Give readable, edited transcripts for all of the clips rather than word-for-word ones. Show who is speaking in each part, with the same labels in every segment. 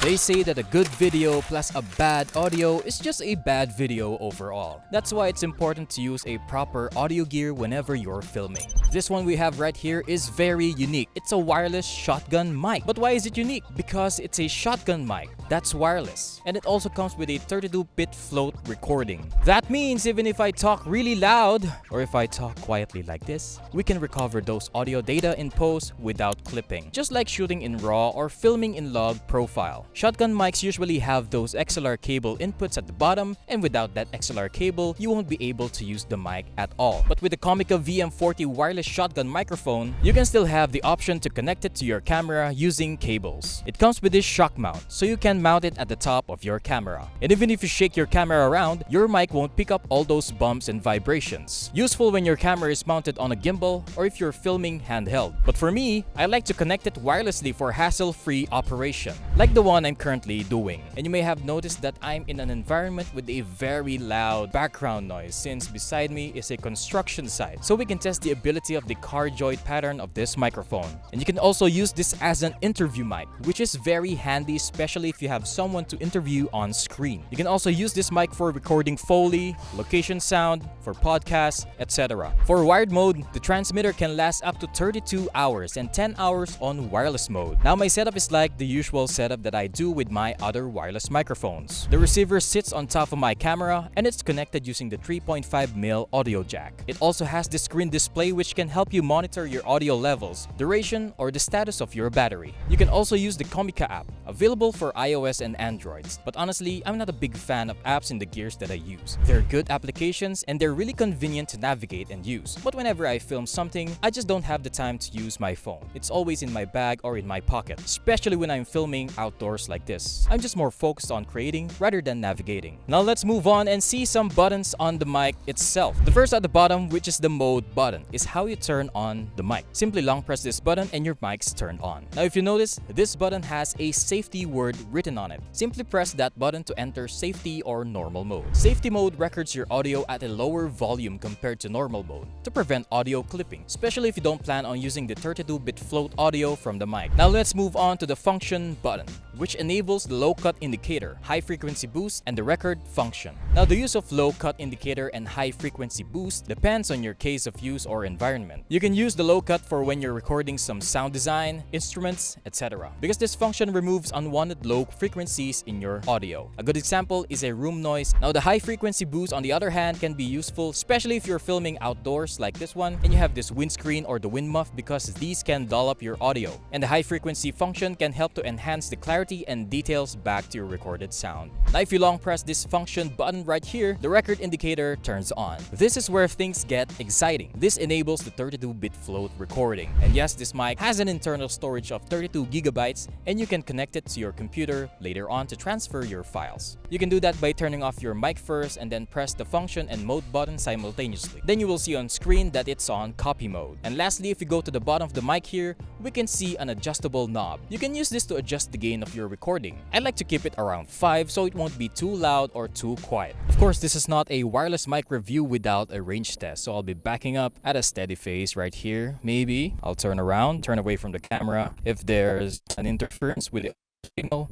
Speaker 1: They say that a good video plus a bad audio is just a bad video overall. That's why it's important to use a proper audio gear whenever you're filming. This one we have right here is very unique. It's a wireless shotgun mic. But why is it unique? Because it's a shotgun mic that's wireless. And it also comes with a 32-bit float recording. That means even if I talk really loud, or if I talk quietly like this, we can recover those audio data in post without clipping. Just like shooting in RAW or filming in log profile. Shotgun mics usually have those XLR cable inputs at the bottom, and without that XLR cable, you won't be able to use the mic at all. But with the Comica Vm40 wireless shotgun microphone, you can still have the option to connect it to your camera using cables. It comes with this shock mount, so you can mount it at the top of your camera. And even if you shake your camera around, your mic won't pick up all those bumps and vibrations. Useful when your camera is mounted on a gimbal or if you're filming handheld. But for me, I like to connect it wirelessly for hassle-free operation, like the one I'm currently doing. And you may have noticed that I'm in an environment with a very loud background noise since beside me is a construction site. So we can test the ability of the cardioid pattern of this microphone. And you can also use this as an interview mic, which is very handy, especially if you have someone to interview on screen. You can also use this mic for recording Foley, location sound, for podcasts, etc. For wired mode, the transmitter can last up to 32 hours and 10 hours on wireless mode. Now my setup is like the usual setup that I do with my other wireless microphones. The receiver sits on top of my camera and it's connected using the 3.5mm audio jack. It also has the screen display which can help you monitor your audio levels, duration, or the status of your battery. You can also use the Comica app, available for iOS and Androids. But honestly, I'm not a big fan of apps in the gears that I use. They're good applications and they're really convenient to navigate and use. But whenever I film something, I just don't have the time to use my phone. It's always in my bag or in my pocket, especially when I'm filming outdoors like this. I'm just more focused on creating rather than navigating. Now let's move on and see some buttons on the mic itself. The first at the bottom, which is the mode button, is how you turn on the mic. Simply long press this button and your mic's turned on. Now if you notice, this button has a safety word written on it. Simply press that button to enter safety or normal mode. Safety mode records your audio at a lower volume compared to normal mode to prevent audio clipping, especially if you don't plan on using the 32-bit float audio from the mic. Now let's move on to the function button, which enables the low cut indicator, high frequency boost, and the record function. Now the use of low cut indicator and high frequency boost depends on your case of use or environment. You can use the low cut for when you're recording some sound design, instruments, etc. because this function removes unwanted low frequencies in your audio. A good example is a room noise. Now the high frequency boost on the other hand can be useful, especially if you're filming outdoors like this one and you have this windscreen or the wind muff, because these can dull up your audio. And the high frequency function can help to enhance the clarity and details back to your recorded sound. Now if you long press this function button right here, the record indicator turns on. This is where things get exciting. This enables the 32-bit float recording. And yes, this mic has an internal storage of 32 gigabytes and you can connect it to your computer later on to transfer your files. You can do that by turning off your mic first and then press the function and mode button simultaneously. Then you will see on screen that it's on copy mode. And lastly, if you go to the bottom of the mic here, we can see an adjustable knob. You can use this to adjust the gain of your recording. I like to keep it around 5 so it won't be too loud or too quiet. Of course, this is not a wireless mic review without a range test, so I'll be backing up at a steady pace right here. Maybe I'll turn around, turn away from the camera if there's an interference with the signal.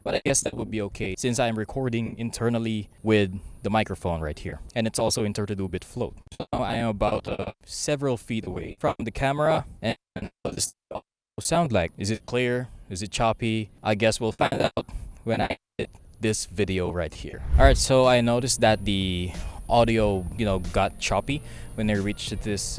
Speaker 1: But I guess that would be okay since I'm recording internally with the microphone right here. And it's also in 32-bit float. So now I am about several feet away from the camera. And what does the audio sound like? Is it clear? Is it choppy? I guess we'll find out when I edit this video right here. Alright, so I noticed that the audio, got choppy when I reached this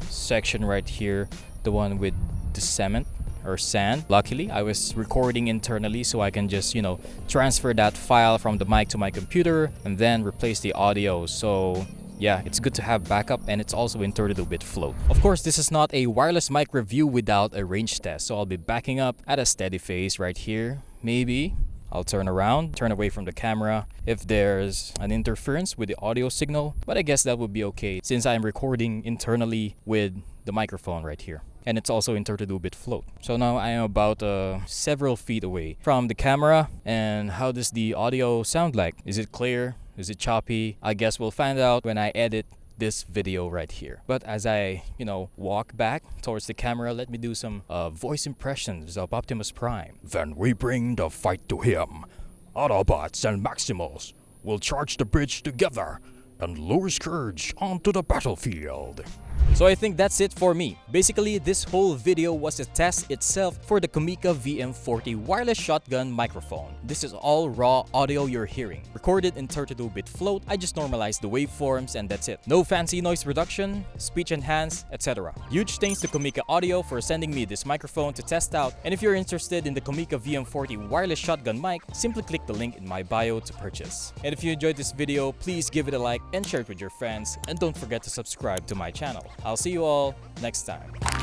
Speaker 1: section right here, the one with the cement or sand. Luckily, I was recording internally so I can just, transfer that file from the mic to my computer and then replace the audio. So yeah, it's good to have backup, and it's also in 32-bit float. Of course, this is not a wireless mic review without a range test, so I'll be backing up at a steady pace right here. Maybe I'll turn around, turn away from the camera if there's an interference with the audio signal, but I guess that would be okay since I'm recording internally with the microphone right here. And it's also in 32-bit float. So now I am about several feet away from the camera. And how does the audio sound like? Is it clear? Is it choppy? I guess we'll find out when I edit this video right here. But as I, walk back towards the camera, let me do some voice impressions of Optimus Prime.
Speaker 2: Then we bring the fight to him. Autobots and Maximals will charge the bridge together and lure Scourge onto the battlefield.
Speaker 1: So I think that's it for me. Basically, this whole video was a test itself for the Comica Vm40 wireless shotgun microphone. This is all raw audio you're hearing. Recorded in 32-bit float, I just normalized the waveforms and that's it. No fancy noise reduction, speech enhance, etc. Huge thanks to Comica Audio for sending me this microphone to test out, and if you're interested in the Comica Vm40 wireless shotgun mic, simply click the link in my bio to purchase. And if you enjoyed this video, please give it a like and share it with your friends, and don't forget to subscribe to my channel. I'll see you all next time.